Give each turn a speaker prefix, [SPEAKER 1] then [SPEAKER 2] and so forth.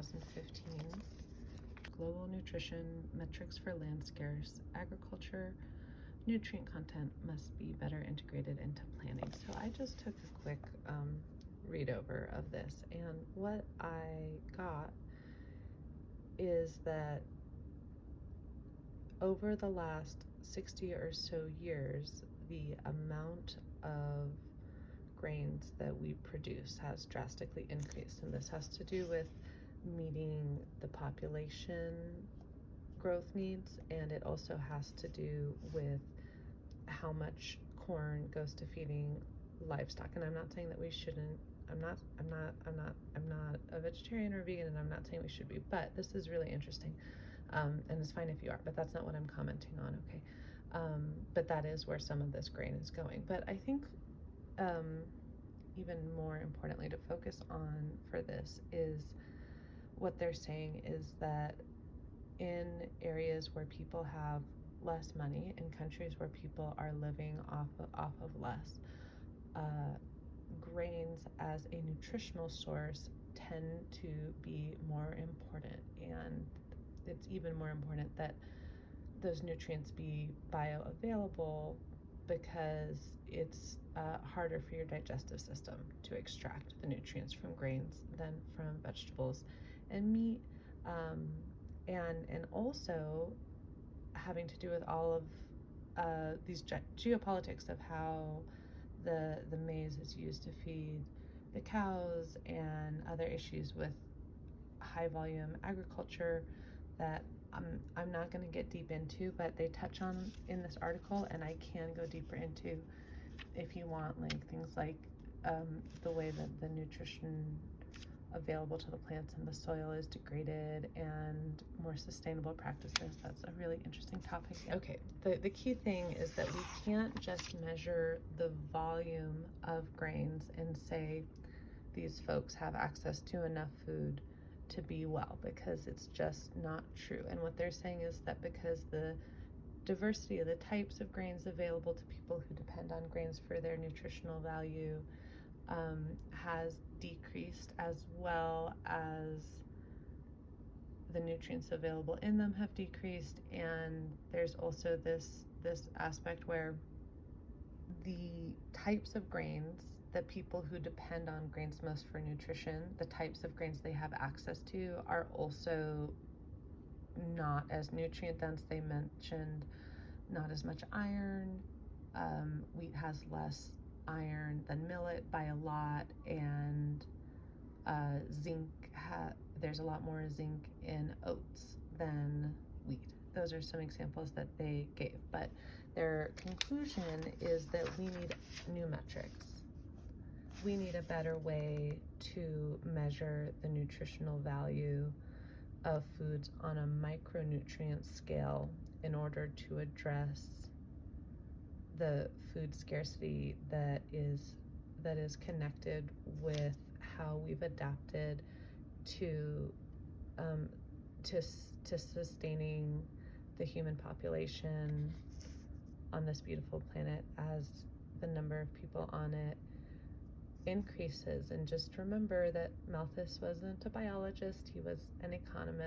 [SPEAKER 1] 2015. Global Nutrition Metrics for Land-Scarce Agriculture. Nutrient content must be better integrated into planning. So I just took a quick read over of this, and what I got is that over the last 60 or so years, the amount of grains that we produce has drastically increased, and this has to do with meeting the population growth needs, and it also has to do with how much corn goes to feeding livestock. And I'm not saying that we shouldn't, I'm not a vegetarian or vegan, and I'm not saying we should be, but this is really interesting. And it's fine if you are, but that's not what I'm commenting on, okay? But that is where some of this grain is going. But I think even more importantly to focus on for this is what they're saying is that in areas where people have less money, in countries where people are living off of less, grains as a nutritional source tend to be more important, and it's even more important that those nutrients be bioavailable, because it's harder for your digestive system to extract the nutrients from grains than from vegetables and meat, and also having to do with all of these geopolitics of how the maize is used to feed the cows, and other issues with high volume agriculture that I'm not going to get deep into, but they touch on in this article, and I can go deeper into if you want, like things like the way that the nutrition available to the plants and the soil is degraded, and more sustainable practices. That's a really interesting topic. Okay, the key thing is that we can't just measure the volume of grains and say these folks have access to enough food to be well, because it's just not true. And what they're saying is that because the diversity of the types of grains available to people who depend on grains for their nutritional value has decreased, as well as the nutrients available in them have decreased. And there's also this aspect where the types of grains that people who depend on grains most for nutrition, the types of grains they have access to, are also not as nutrient dense. They mentioned not as much iron. Wheat has less iron than millet by a lot, and zinc, there's a lot more zinc in oats than wheat. Those are some examples that they gave, but their conclusion is that we need new metrics. We need a better way to measure the nutritional value of foods on a micronutrient scale in order to address the food scarcity that is connected with how we've adapted to sustaining the human population on this beautiful planet as the number of people on it increases. And just remember that Malthus wasn't a biologist, he was an economist.